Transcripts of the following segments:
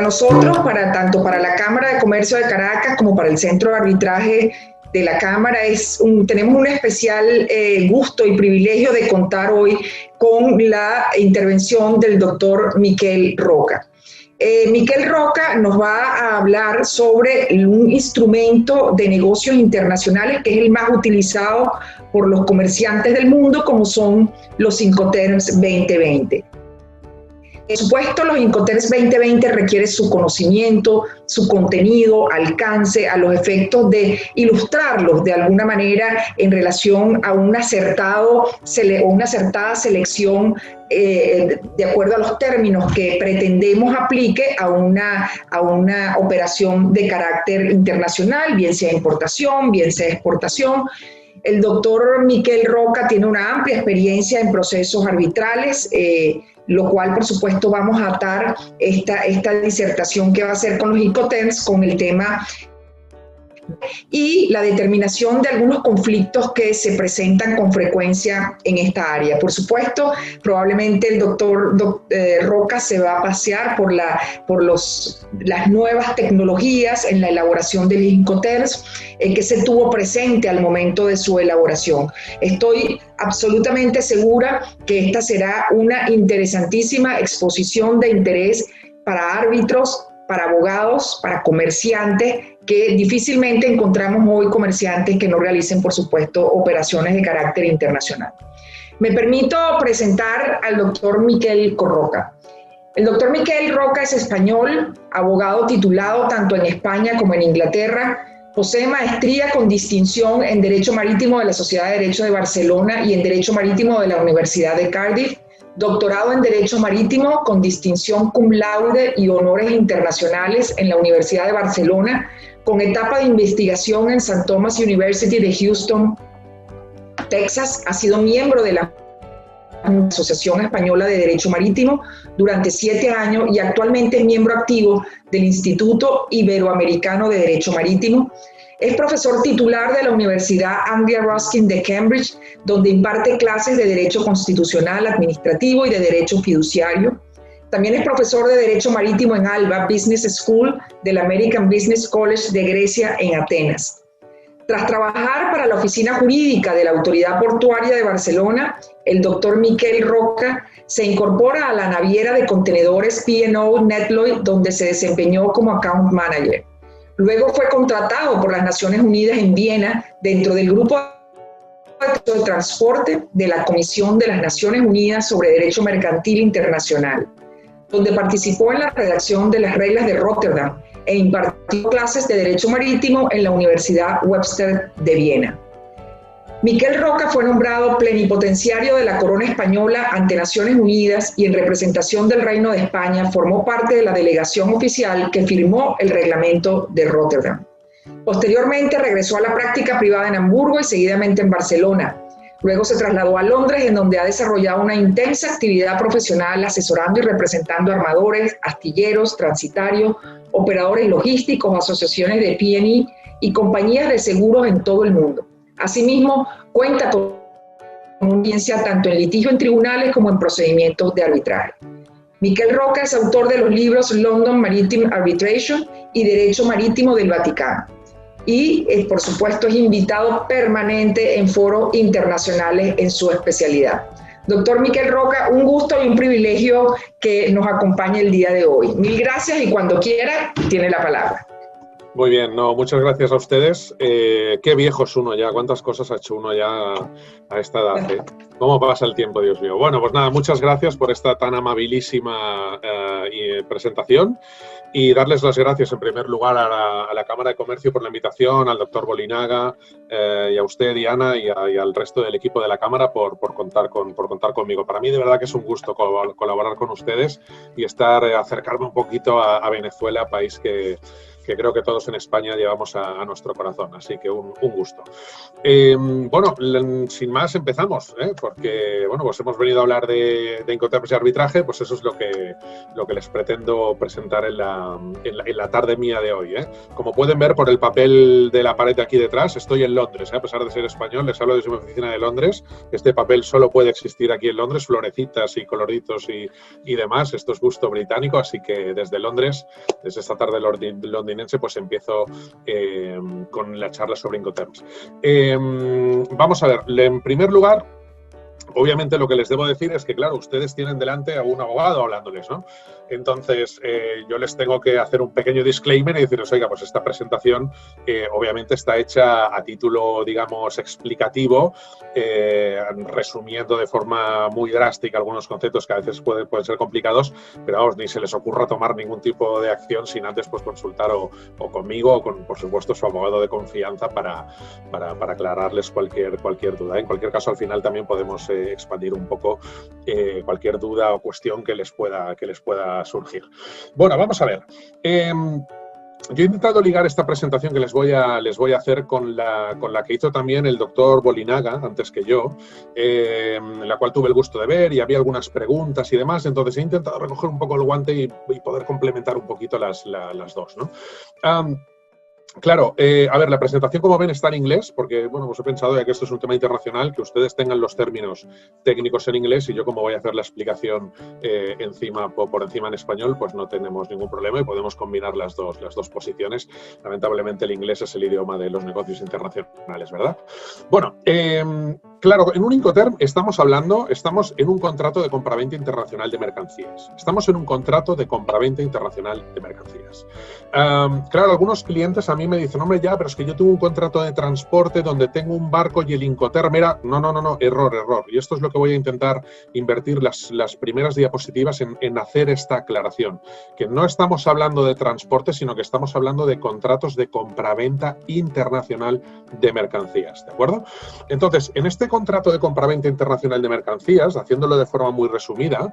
nosotros, tanto para la Cámara de Comercio de Caracas como para el Centro de Arbitraje de la Cámara, tenemos un especial gusto y privilegio de contar hoy con la intervención del doctor Miquel Roca. Miquel Roca nos va a hablar sobre un instrumento de negocios internacionales que es el más utilizado por los comerciantes del mundo, como son los Incoterms 2020. Por supuesto, los Incoterms 2020 requieren su conocimiento, su contenido, alcance, a los efectos de ilustrarlos de alguna manera en relación a una acertada selección de acuerdo a los términos que pretendemos aplique a una operación de carácter internacional, bien sea importación, bien sea exportación. El doctor Miquel Roca tiene una amplia experiencia en procesos arbitrales, lo cual, por supuesto, vamos a atar esta disertación que va a hacer con los Incoterms con el tema y la determinación de algunos conflictos que se presentan con frecuencia en esta área. Por supuesto, probablemente el doctor Roca se va a pasear por las nuevas tecnologías en la elaboración de los Incoterms que se tuvo presente al momento de su elaboración. Estoy absolutamente segura que esta será una interesantísima exposición de interés para árbitros, para abogados, para comerciantes, que difícilmente encontramos hoy comerciantes que no realicen, por supuesto, operaciones de carácter internacional. Me permito presentar al doctor Miquel Roca. El doctor Miquel Roca es español, abogado titulado tanto en España como en Inglaterra, posee maestría con distinción en Derecho Marítimo de la Sociedad de Derecho de Barcelona y en Derecho Marítimo de la Universidad de Cardiff, doctorado en Derecho Marítimo con distinción cum laude y honores internacionales en la Universidad de Barcelona, con etapa de investigación en St. Thomas University de Houston, Texas. Ha sido miembro de la Asociación Española de Derecho Marítimo durante 7 años y actualmente es miembro activo del Instituto Iberoamericano de Derecho Marítimo. Es profesor titular de la Universidad Anglia Ruskin de Cambridge, donde imparte clases de Derecho Constitucional, Administrativo y de Derecho Fiduciario. También es profesor de Derecho Marítimo en ALBA Business School del American Business College de Grecia en Atenas. Tras trabajar para la oficina jurídica de la Autoridad Portuaria de Barcelona, el doctor Miquel Roca se incorpora a la naviera de contenedores P&O Netloy, donde se desempeñó como Account Manager. Luego fue contratado por las Naciones Unidas en Viena dentro del Grupo de Transporte de la Comisión de las Naciones Unidas sobre Derecho Mercantil Internacional, donde participó en la redacción de las reglas de Rotterdam e impartió clases de Derecho Marítimo en la Universidad Webster de Viena. Miquel Roca fue nombrado plenipotenciario de la Corona Española ante Naciones Unidas y en representación del Reino de España formó parte de la delegación oficial que firmó el reglamento de Rotterdam. Posteriormente regresó a la práctica privada en Hamburgo y seguidamente en Barcelona. Luego se trasladó a Londres, en donde ha desarrollado una intensa actividad profesional asesorando y representando armadores, astilleros, transitarios, operadores logísticos, asociaciones de P&I y compañías de seguros en todo el mundo. Asimismo, cuenta con una experiencia tanto en litigio en tribunales como en procedimientos de arbitraje. Miquel Roca es autor de los libros London Maritime Arbitration y Derecho Marítimo del Vaticano. Y, por supuesto, es invitado permanente en foros internacionales en su especialidad. Doctor Miquel Roca, un gusto y un privilegio que nos acompañe el día de hoy. Mil gracias y cuando quiera, tiene la palabra. Muy bien, muchas gracias a ustedes. Qué viejo es uno ya, cuántas cosas ha hecho uno ya a esta edad, ¿eh? ¿Cómo pasa el tiempo, Dios mío? Bueno, pues nada, muchas gracias por esta tan amabilísima presentación y darles las gracias en primer lugar a la Cámara de Comercio por la invitación, al doctor Bolinaga y a usted, Diana, y al resto del equipo de la Cámara por contar conmigo. Para mí de verdad que es un gusto colaborar con ustedes y acercarme un poquito a Venezuela, país que que creo que todos en España llevamos a nuestro corazón. Así que un gusto. Bueno, sin más empezamos, porque bueno, pues hemos venido a hablar de Incoterms y arbitraje, pues eso es lo que les pretendo presentar en la tarde mía de hoy. Como pueden ver por el papel de la pared de aquí detrás, estoy en Londres, a pesar de ser español, les hablo desde mi oficina de Londres. Este papel solo puede existir aquí en Londres, florecitas y coloritos y demás. Esto es gusto británico, así que desde Londres, desde esta tarde londinense, pues empiezo con la charla sobre Incoterms. Vamos a ver, en primer lugar, obviamente lo que les debo decir es que, claro, ustedes tienen delante a un abogado hablándoles, ¿no? Entonces, yo les tengo que hacer un pequeño disclaimer y decirles, oiga, pues esta presentación obviamente está hecha a título, digamos, explicativo, resumiendo de forma muy drástica algunos conceptos que a veces pueden ser complicados, pero vamos, ni se les ocurra tomar ningún tipo de acción sin antes pues, consultar o conmigo o con, por supuesto, su abogado de confianza para aclararles cualquier duda. En cualquier caso, al final también podemos expandir un poco cualquier duda o cuestión que les pueda surgir. Bueno, vamos a ver. Yo he intentado ligar esta presentación que les voy a hacer con la que hizo también el doctor Bolinaga, antes que yo, en la cual tuve el gusto de ver y había algunas preguntas y demás. Entonces he intentado recoger un poco el guante y poder complementar un poquito las dos, ¿no? Claro, a ver, la presentación, como ven, está en inglés, porque, bueno, pues he pensado, ya que esto es un tema internacional, que ustedes tengan los términos técnicos en inglés y yo, como voy a hacer la explicación por encima en español, pues no tenemos ningún problema y podemos combinar las dos posiciones. Lamentablemente el inglés es el idioma de los negocios internacionales, ¿verdad? Bueno, claro, en un Incoterm estamos en un contrato de compraventa internacional de mercancías. Estamos en un contrato de compraventa internacional de mercancías. Claro, algunos clientes a mí me dicen, hombre, ya, pero es que yo tengo un contrato de transporte donde tengo un barco y el Incoterm era... No, error. Y esto es lo que voy a intentar invertir las primeras diapositivas en hacer esta aclaración. Que no estamos hablando de transporte, sino que estamos hablando de contratos de compraventa internacional de mercancías, ¿de acuerdo? Entonces, en este contrato de compraventa internacional de mercancías, haciéndolo de forma muy resumida,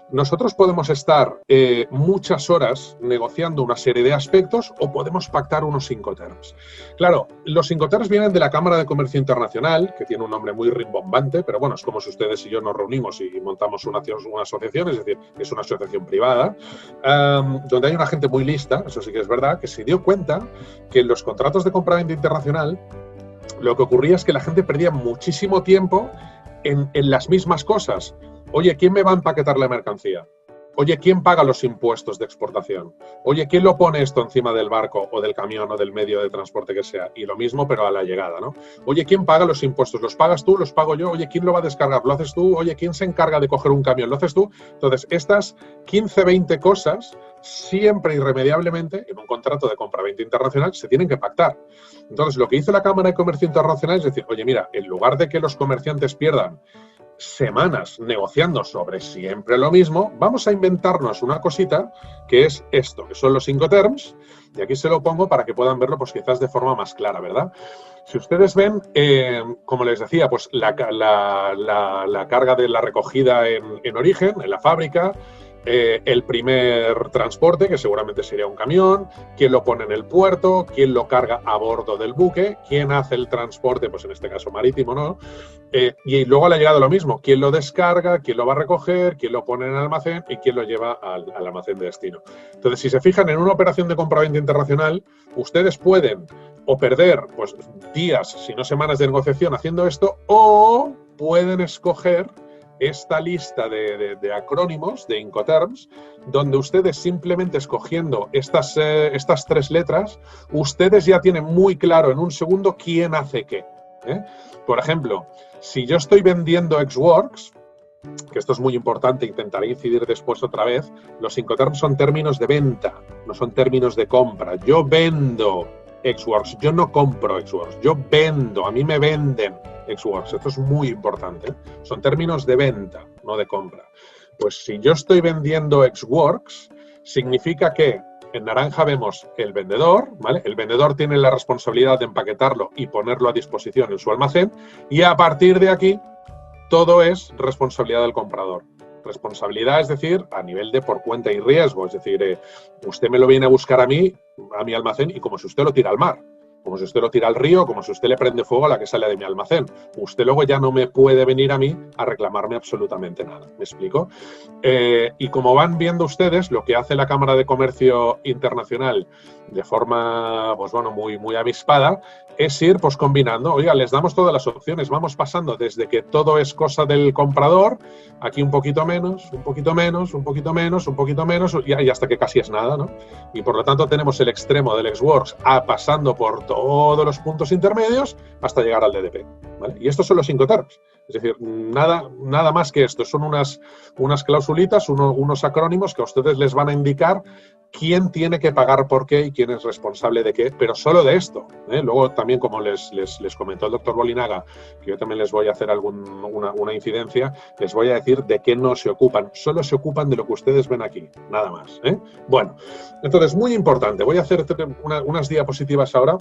nosotros podemos estar muchas horas negociando una serie de aspectos o podemos pactar unos Incoterms. Claro, los Incoterms vienen de la Cámara de Comercio Internacional, que tiene un nombre muy rimbombante, pero bueno, es como si ustedes y yo nos reunimos y montamos una asociación, es decir, es una asociación privada, donde hay una gente muy lista, eso sí que es verdad, que se dio cuenta que en los contratos de compraventa internacional lo que ocurría es que la gente perdía muchísimo tiempo en las mismas cosas. Oye, ¿quién me va a empaquetar la mercancía? Oye, ¿quién paga los impuestos de exportación? Oye, ¿quién lo pone esto encima del barco o del camión o del medio de transporte que sea? Y lo mismo, pero a la llegada, ¿no? Oye, ¿quién paga los impuestos? ¿Los pagas tú? ¿Los pago yo? Oye, ¿quién lo va a descargar? ¿Lo haces tú? Oye, ¿quién se encarga de coger un camión? ¿Lo haces tú? Entonces, estas 15, 20 cosas, siempre irremediablemente, en un contrato de compraventa internacional, se tienen que pactar. Entonces, lo que hizo la Cámara de Comercio Internacional es decir, oye, mira, en lugar de que los comerciantes pierdan semanas negociando sobre siempre lo mismo, vamos a inventarnos una cosita que es esto, que son los Incoterms, y aquí se lo pongo para que puedan verlo pues quizás de forma más clara, ¿verdad? Si ustedes ven, como les decía, pues la carga de la recogida en origen, en la fábrica, el primer transporte, que seguramente sería un camión, quién lo pone en el puerto, quién lo carga a bordo del buque, quién hace el transporte, pues en este caso marítimo, ¿no? Y luego a la llegada lo mismo, quién lo descarga, quién lo va a recoger, quién lo pone en el almacén y quién lo lleva al almacén de destino. Entonces, si se fijan en una operación de compraventa internacional, ustedes pueden o perder pues días, si no semanas de negociación haciendo esto, o pueden escoger esta lista de acrónimos, de Incoterms, donde ustedes simplemente escogiendo estas 3 letras, ustedes ya tienen muy claro en un segundo quién hace qué. Por ejemplo, si yo estoy vendiendo Xworks, que esto es muy importante, intentaré incidir después otra vez, los Incoterms son términos de venta, no son términos de compra. Yo vendo Xworks, yo no compro Xworks, yo vendo, a mí me venden Xworks. Esto es muy importante. Son términos de venta, no de compra. Pues si yo estoy vendiendo Xworks, significa que en naranja vemos el vendedor, ¿vale? El vendedor tiene la responsabilidad de empaquetarlo y ponerlo a disposición en su almacén y a partir de aquí todo es responsabilidad del comprador. responsabilidad, es decir, a nivel de por cuenta y riesgo. Es decir, usted me lo viene a buscar a mí, a mi almacén, y como si usted lo tira al mar. Como si usted lo tira al río, como si usted le prende fuego a la que sale de mi almacén. Usted luego ya no me puede venir a mí a reclamarme absolutamente nada. ¿Me explico? Y como van viendo ustedes, lo que hace la Cámara de Comercio Internacional de forma, pues bueno, muy avispada, es ir pues combinando. Oiga, les damos todas las opciones. Vamos pasando desde que todo es cosa del comprador, aquí un poquito menos, un poquito menos, un poquito menos, un poquito menos, y hasta que casi es nada, ¿no? Y por lo tanto tenemos el extremo del ex-works pasando por todos los puntos intermedios hasta llegar al DDP, ¿vale? Y estos son los Incoterms. Es decir, nada más que esto. Son unas clausulitas, unos acrónimos que a ustedes les van a indicar quién tiene que pagar por qué y quién es responsable de qué, pero solo de esto, ¿eh? Luego también, como les comentó el doctor Bolinaga, que yo también les voy a hacer una incidencia, les voy a decir de qué no se ocupan. Solo se ocupan de lo que ustedes ven aquí, nada más, ¿eh? Bueno, entonces, muy importante. Voy a hacer unas diapositivas ahora,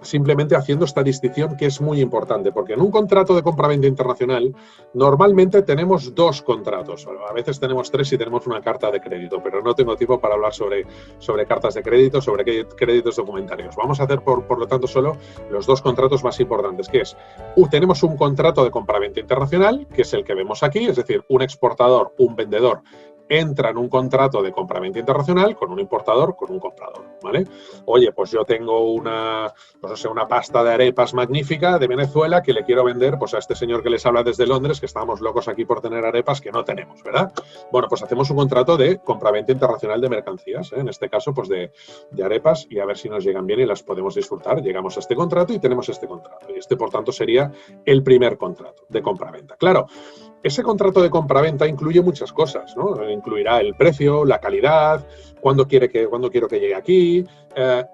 simplemente haciendo esta distinción que es muy importante, porque en un contrato de compraventa internacional normalmente tenemos dos contratos, a veces tenemos tres si tenemos una carta de crédito, pero no tengo tiempo para hablar sobre cartas de crédito, sobre créditos documentarios. Vamos a hacer, por lo tanto, solo los dos contratos más importantes, que es, tenemos un contrato de compraventa internacional, que es el que vemos aquí, es decir, un exportador, un vendedor, entra en un contrato de compraventa internacional con un importador, con un comprador, ¿vale? Oye, pues yo tengo una pasta de arepas magnífica de Venezuela que le quiero vender pues a este señor que les habla desde Londres, que estamos locos aquí por tener arepas que no tenemos, ¿verdad? Bueno, pues hacemos un contrato de compraventa internacional de mercancías, ¿eh? En este caso, pues de arepas, y a ver si nos llegan bien y las podemos disfrutar. Llegamos a este contrato y tenemos este contrato. Y este, por tanto, sería el primer contrato de compraventa. Claro, ese contrato de compraventa incluye muchas cosas, ¿no? Incluirá el precio, la calidad, cuándo quiero que llegue aquí,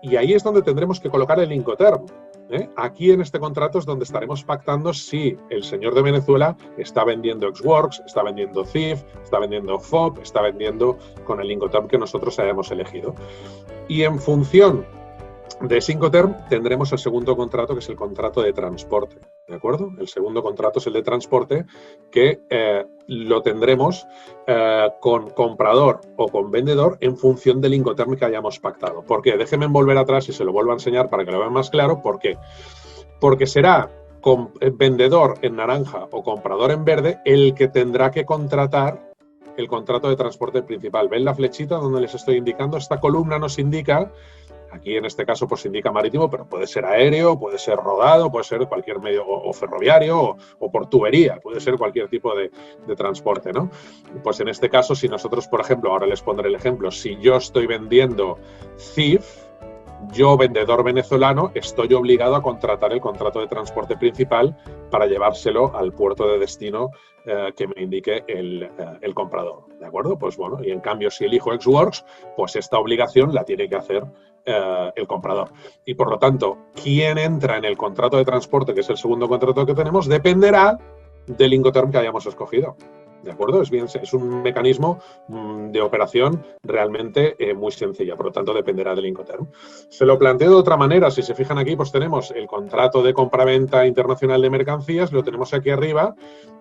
y ahí es donde tendremos que colocar el Incoterm, ¿eh? Aquí en este contrato es donde estaremos pactando si el señor de Venezuela está vendiendo ex-works, está vendiendo CIF, está vendiendo FOB, está vendiendo con el Incoterm que nosotros hayamos elegido. Y en función de ese Incoterm tendremos el segundo contrato, que es el contrato de transporte, ¿de acuerdo? El segundo contrato es el de transporte, que lo tendremos con comprador o con vendedor en función del Incoterm que hayamos pactado. ¿Por qué? Déjenme volver atrás y se lo vuelvo a enseñar para que lo vean más claro. ¿Por qué? Porque será vendedor en naranja o comprador en verde el que tendrá que contratar el contrato de transporte principal. ¿Ven la flechita donde les estoy indicando? Esta columna nos indica, aquí en este caso pues indica marítimo, pero puede ser aéreo, puede ser rodado, puede ser cualquier medio, o ferroviario, o por tubería, puede ser cualquier tipo de transporte, ¿no? Pues en este caso, si nosotros, por ejemplo, ahora les pondré el ejemplo, si yo estoy vendiendo CIF, yo, vendedor venezolano, estoy obligado a contratar el contrato de transporte principal para llevárselo al puerto de destino que me indique el comprador, ¿de acuerdo? Pues bueno, y en cambio, si elijo ex-works, pues esta obligación la tiene que hacer el comprador. Y por lo tanto, quién entra en el contrato de transporte, que es el segundo contrato que tenemos, dependerá del Incoterm que hayamos escogido. ¿De acuerdo? Es un mecanismo de operación realmente muy sencilla, por lo tanto dependerá del Incoterm. Se lo planteo de otra manera, si se fijan aquí, pues tenemos el contrato de compraventa internacional de mercancías, lo tenemos aquí arriba,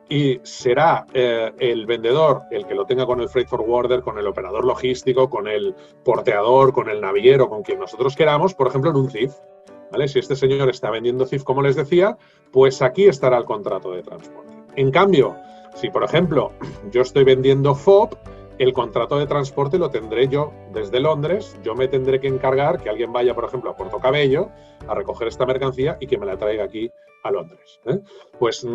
y será el vendedor el que lo tenga con el freight forwarder, con el operador logístico, con el porteador, con el naviero, con quien nosotros queramos, por ejemplo en un CIF, ¿vale? Si este señor está vendiendo CIF, como les decía, pues aquí estará el contrato de transporte. En cambio, si, por ejemplo, yo estoy vendiendo FOB, el contrato de transporte lo tendré yo desde Londres. Yo me tendré que encargar que alguien vaya, por ejemplo, a Puerto Cabello a recoger esta mercancía y que me la traiga aquí a Londres, ¿eh? Pues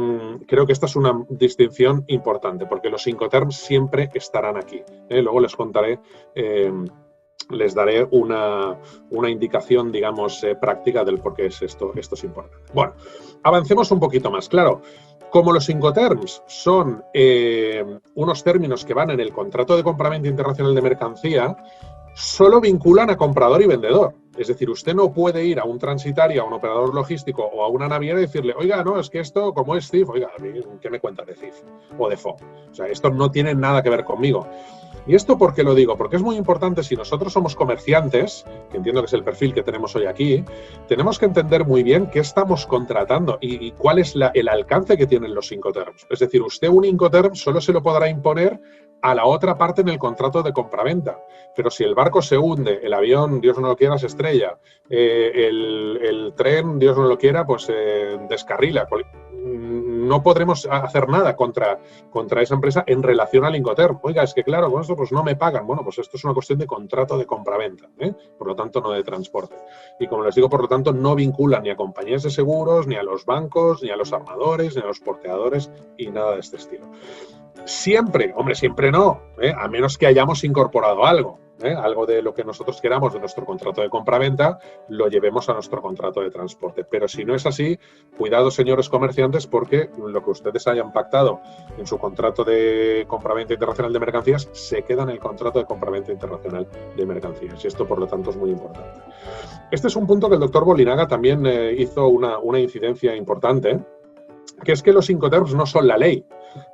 creo que esta es una distinción importante, porque los Incoterms siempre estarán aquí, ¿eh? Luego les contaré, les daré una indicación, digamos, práctica del por qué es esto es importante. Bueno, avancemos un poquito más. Claro, como los Incoterms son unos términos que van en el contrato de compraventa internacional de mercancía, solo vinculan a comprador y vendedor. Es decir, usted no puede ir a un transitario, a un operador logístico o a una naviera y decirle, oiga, no, es que esto, como es CIF, oiga, ¿qué me cuenta de CIF o de FOB? O sea, esto no tiene nada que ver conmigo. ¿Y esto por qué lo digo? Porque es muy importante, si nosotros somos comerciantes, que entiendo que es el perfil que tenemos hoy aquí, tenemos que entender muy bien qué estamos contratando y cuál es el alcance que tienen los Incoterms. Es decir, usted un Incoterm solo se lo podrá imponer a la otra parte en el contrato de compraventa. Pero si el barco se hunde, el avión, Dios no lo quiera, se estrella, el tren, Dios no lo quiera, pues descarrila. No podremos hacer nada contra esa empresa en relación al Incoterm. Oiga, es que claro, con esto pues no me pagan. Bueno, pues esto es una cuestión de contrato de compraventa, por lo tanto no de transporte. Y como les digo, por lo tanto no vinculan ni a compañías de seguros, ni a los bancos, ni a los armadores, ni a los porteadores y nada de este estilo. Siempre, hombre, siempre no, a menos que hayamos incorporado algo. Algo de lo que nosotros queramos de nuestro contrato de compraventa, lo llevemos a nuestro contrato de transporte. Pero si no es así, cuidado, señores comerciantes, porque lo que ustedes hayan pactado en su contrato de compraventa internacional de mercancías se queda en el contrato de compraventa internacional de mercancías. Y esto, por lo tanto, es muy importante. Este es un punto que el doctor Bolinaga también hizo una incidencia importante, que es que los Incoterms no son la ley.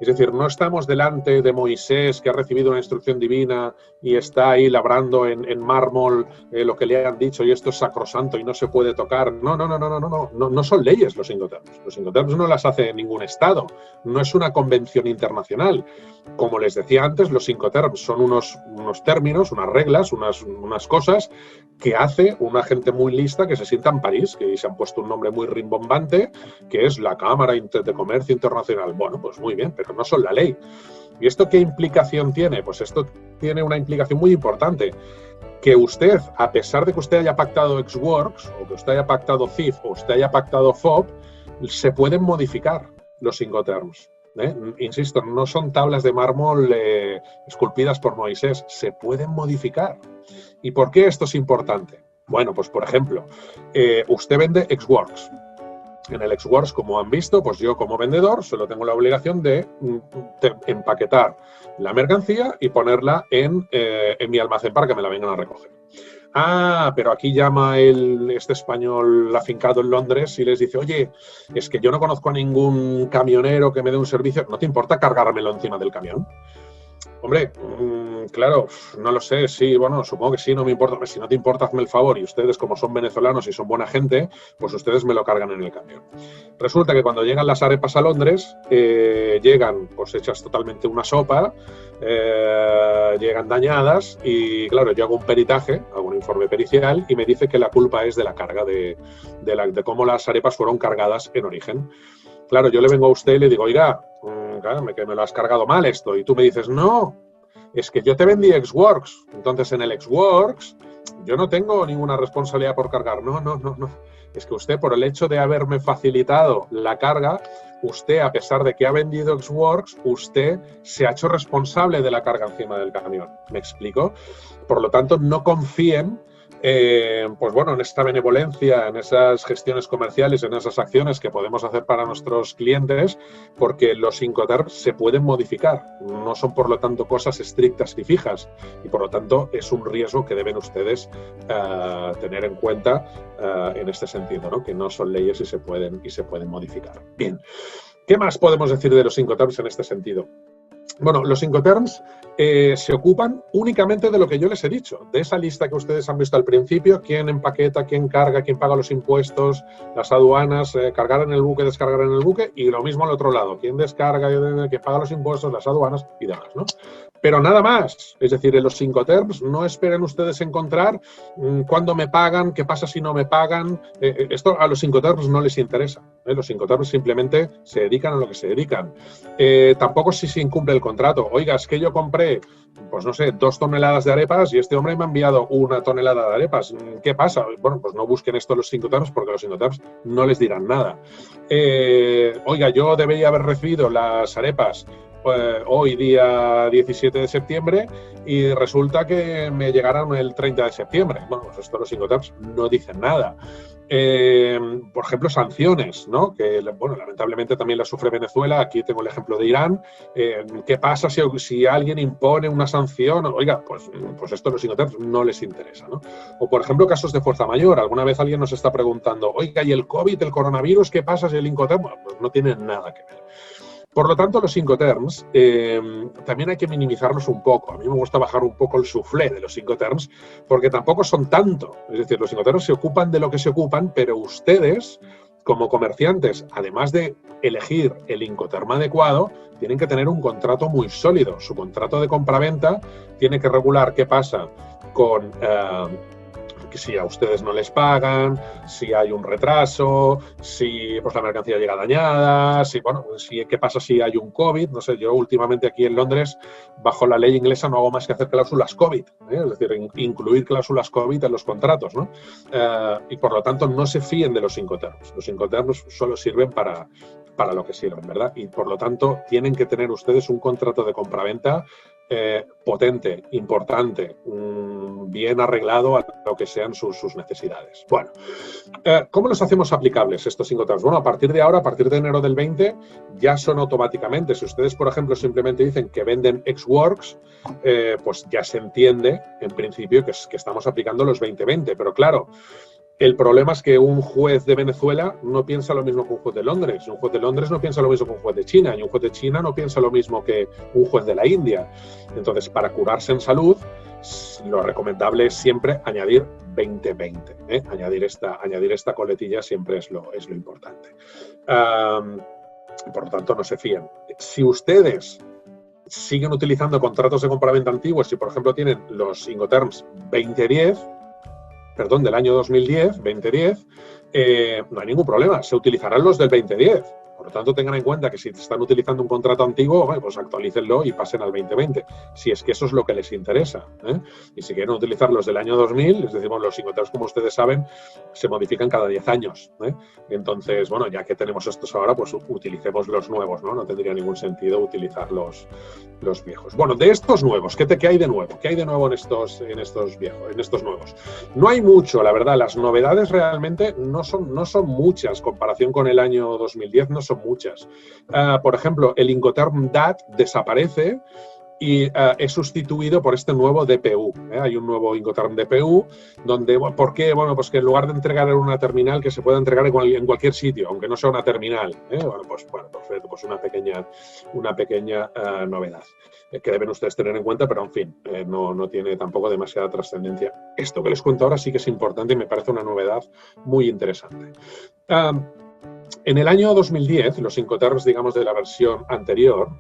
Es decir, no estamos delante de Moisés, que ha recibido una instrucción divina y está ahí labrando en mármol lo que le han dicho y esto es sacrosanto y no se puede tocar. No son leyes los Incoterms. Los Incoterms no las hace ningún Estado. No es una convención internacional. Como les decía antes, los Incoterms son unos términos, unas reglas, unas cosas que hace una gente muy lista que se sienta en París, que se han puesto un nombre muy rimbombante, que es la Cámara de Comercio Internacional. Bueno, pues muy bien, pero no son la ley. ¿Y esto qué implicación tiene? Pues esto tiene una implicación muy importante. Que usted, a pesar de que usted haya pactado Ex-Works, o que usted haya pactado CIF, o usted haya pactado FOB, se pueden modificar los Incoterms. Insisto, no son tablas de mármol esculpidas por Moisés, se pueden modificar. ¿Y por qué esto es importante? Bueno, pues por ejemplo, usted vende Ex-Works. En el Ex-Works, como han visto, pues yo como vendedor solo tengo la obligación de empaquetar la mercancía y ponerla en mi almacén para que me la vengan a recoger. Ah, pero aquí llama este español afincado en Londres y les dice, oye, es que yo no conozco a ningún camionero que me dé un servicio. ¿No te importa cargármelo encima del camión? Hombre, claro, no lo sé, sí, bueno, supongo que sí, no me importa. Si no te importa, hazme el favor. Y ustedes, como son venezolanos y son buena gente, pues ustedes me lo cargan en el camión. Resulta que cuando llegan las arepas a Londres, llegan pues hechas totalmente una sopa, llegan dañadas y, claro, yo hago un peritaje, hago un informe pericial y me dice que la culpa es de la carga, de cómo las arepas fueron cargadas en origen. Claro, yo le vengo a usted y le digo, oiga, claro, que me lo has cargado mal esto. Y tú me dices, no, es que yo te vendí Ex-Works. Entonces, en el Ex-Works yo no tengo ninguna responsabilidad por cargar. No. Es que usted, por el hecho de haberme facilitado la carga, usted, a pesar de que ha vendido Ex-Works, usted se ha hecho responsable de la carga encima del camión. ¿Me explico? Por lo tanto, no confíen pues bueno, en esta benevolencia, en esas gestiones comerciales, en esas acciones que podemos hacer para nuestros clientes, porque los Incoterms se pueden modificar, no son por lo tanto cosas estrictas y fijas, y por lo tanto es un riesgo que deben ustedes tener en cuenta en este sentido, ¿no? Que no son leyes y se pueden modificar. Bien, ¿qué más podemos decir de los Incoterms en este sentido? Bueno, los Incoterms se ocupan únicamente de lo que yo les he dicho, de esa lista que ustedes han visto al principio, quién empaqueta, quién carga, quién paga los impuestos, las aduanas, cargar en el buque, descargar en el buque, y lo mismo al otro lado, quién descarga, quién paga los impuestos, las aduanas y demás, ¿no? Pero nada más, es decir, en los Incoterms no esperen ustedes encontrar cuándo me pagan, qué pasa si no me pagan, esto a los Incoterms no les interesa, los Incoterms simplemente se dedican a lo que se dedican. Tampoco si se incumple el contrato, oiga, es que yo compré, pues no sé, 2 toneladas de arepas y este hombre me ha enviado 1 tonelada de arepas, ¿qué pasa? Bueno, pues no busquen esto los Incoterms porque los Incoterms no les dirán nada. Oiga, yo debería haber recibido las arepas hoy día 17 de septiembre y resulta que me llegaron el 30 de septiembre. Bueno, pues esto los Incoterms no dicen nada. Por ejemplo, sanciones, ¿no? Que, bueno, lamentablemente también las sufre Venezuela. Aquí tengo el ejemplo de Irán. ¿Qué pasa si alguien impone una sanción? Oiga, pues esto a los Incoterms no les interesa, ¿no? O, por ejemplo, casos de fuerza mayor. Alguna vez alguien nos está preguntando, oiga, ¿y el COVID, el coronavirus, qué pasa si el Incoterm? Bueno, pues no tiene nada que ver. Por lo tanto, los Incoterms también hay que minimizarlos un poco. A mí me gusta bajar un poco el soufflé de los Incoterms porque tampoco son tanto. Es decir, los Incoterms se ocupan de lo que se ocupan, pero ustedes, como comerciantes, además de elegir el Incoterm adecuado, tienen que tener un contrato muy sólido. Su contrato de compraventa tiene que regular qué pasa con... si a ustedes no les pagan, si hay un retraso, si pues, la mercancía llega dañada, qué pasa si hay un COVID. No sé, yo últimamente aquí en Londres, bajo la ley inglesa, no hago más que hacer cláusulas COVID, es decir, incluir cláusulas COVID en los contratos, ¿no? Y por lo tanto no se fíen de los Incoterms. Los Incoterms solo sirven para lo que sirven, ¿verdad? Y por lo tanto tienen que tener ustedes un contrato de compraventa potente, importante, bien arreglado a lo que sean sus necesidades. Bueno, ¿cómo los hacemos aplicables estos Incoterms? Bueno, a partir de ahora, a partir de enero del 20, ya son automáticamente. Si ustedes, por ejemplo, simplemente dicen que venden ex-works, pues ya se entiende, en principio, que estamos aplicando los 2020. Pero claro, el problema es que un juez de Venezuela no piensa lo mismo que un juez de Londres. Un juez de Londres no piensa lo mismo que un juez de China. Y un juez de China no piensa lo mismo que un juez de la India. Entonces, para curarse en salud, lo recomendable es siempre añadir 2020. Añadir esta coletilla siempre es lo importante. Por lo tanto, no se fíen. Si ustedes siguen utilizando contratos de compraventa antiguos, si por ejemplo tienen los Incoterms 2010, perdón, del año 2010, no hay ningún problema, se utilizarán los del 2010. Por lo tanto, tengan en cuenta que si están utilizando un contrato antiguo, bueno, pues actualícenlo y pasen al 2020, si es que eso es lo que les interesa. Y si quieren utilizar los del año 2000, les decimos, los Incoterms, como ustedes saben, se modifican cada 10 años. Entonces, bueno, ya que tenemos estos ahora, pues utilicemos los nuevos, ¿no? No tendría ningún sentido utilizar los viejos. Bueno, de estos nuevos, ¿qué hay de nuevo? ¿Qué hay de nuevo en estos nuevos? No hay mucho, la verdad. Las novedades realmente no son muchas. En comparación con el año 2010, no son muchas. Por ejemplo, el Incoterm DAT desaparece y es sustituido por este nuevo DPU. Hay un nuevo Incoterm DPU donde, ¿por qué? Bueno, pues que en lugar de entregar en una terminal, que se pueda entregar en cualquier sitio, aunque no sea una terminal. Bueno, perfecto, pues una pequeña novedad que deben ustedes tener en cuenta, pero en fin, no tiene tampoco demasiada trascendencia. Esto que les cuento ahora sí que es importante y me parece una novedad muy interesante. En el año 2010, los Incoterms, digamos, de la versión anterior,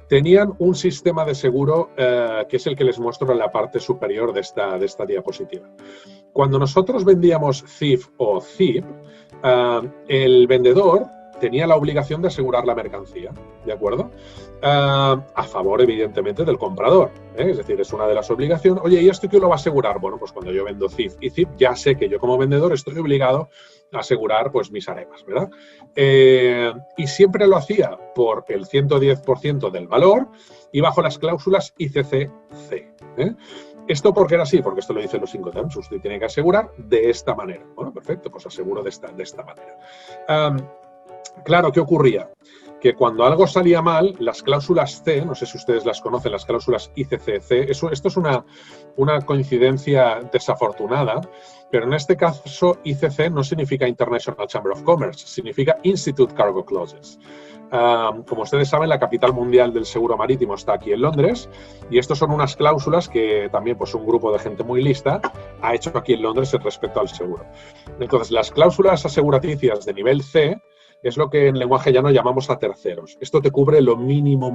tenían un sistema de seguro que es el que les muestro en la parte superior de esta diapositiva. Cuando nosotros vendíamos CIF o CIP, el vendedor tenía la obligación de asegurar la mercancía, ¿de acuerdo? A favor, evidentemente, del comprador. Es decir, es una de las obligaciones. Oye, ¿y esto quién lo va a asegurar? Bueno, pues cuando yo vendo CIF y CIP, ya sé que yo como vendedor estoy obligado a asegurar pues mis arepas, ¿verdad? Y siempre lo hacía por el 110% del valor y bajo las cláusulas ICC-C. ¿Esto por qué era así? Porque esto lo dicen los Incoterms. Usted tiene que asegurar de esta manera. Bueno, perfecto, pues aseguro de esta manera. Claro, ¿qué ocurría? Que cuando algo salía mal, las cláusulas C, no sé si ustedes las conocen, las cláusulas ICC-C, esto es una coincidencia desafortunada, pero en este caso ICC no significa International Chamber of Commerce, significa Institute Cargo Clauses. Como ustedes saben, la capital mundial del seguro marítimo está aquí en Londres y estos son unas cláusulas que también pues, un grupo de gente muy lista ha hecho aquí en Londres respecto al seguro. Entonces, las cláusulas aseguraticias de nivel C es lo que en lenguaje llano llamamos a terceros. Esto te cubre lo mínimo.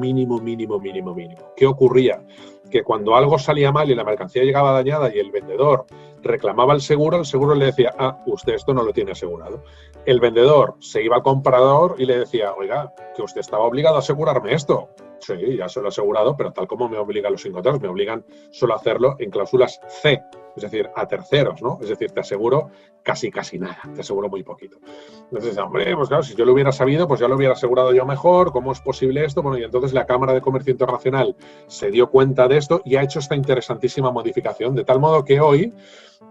¿Qué ocurría? Que cuando algo salía mal y la mercancía llegaba dañada y el vendedor reclamaba el seguro le decía, usted esto no lo tiene asegurado. El vendedor se iba al comprador y le decía, oiga, que usted estaba obligado a asegurarme esto. Sí, ya se lo he asegurado, pero tal como me obligan los Incoterms, me obligan solo a hacerlo en cláusulas C. es decir, a terceros, ¿no? Es decir, te aseguro casi nada, te aseguro muy poquito. Entonces, hombre, pues claro, si yo lo hubiera sabido, pues ya lo hubiera asegurado yo mejor, ¿cómo es posible esto? Bueno, y entonces la Cámara de Comercio Internacional se dio cuenta de esto y ha hecho esta interesantísima modificación, de tal modo que hoy,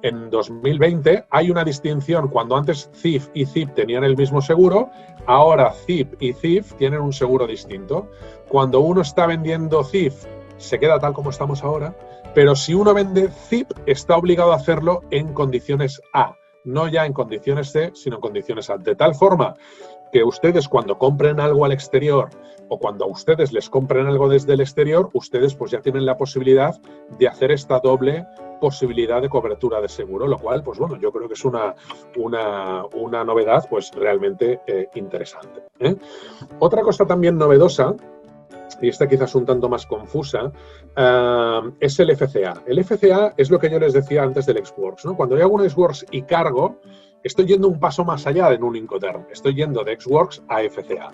en 2020, hay una distinción. Cuando antes CIF y CIP tenían el mismo seguro, ahora CIP y CIF tienen un seguro distinto. Cuando uno está vendiendo CIF, se queda tal como estamos ahora, pero si uno vende CIP, está obligado a hacerlo en condiciones A, no ya en condiciones C, sino en condiciones A. De tal forma que ustedes, cuando compren algo al exterior o cuando a ustedes les compren algo desde el exterior, ustedes pues ya tienen la posibilidad de hacer esta doble posibilidad de cobertura de seguro, lo cual, pues bueno, yo creo que es una novedad pues realmente interesante, ¿eh? Otra cosa también novedosa, y esta quizás un tanto más confusa, es el FCA. El FCA es lo que yo les decía antes del Xworks, ¿no? Cuando yo hago un Xworks y cargo, estoy yendo un paso más allá en un Incoterm. Estoy yendo de Xworks a FCA,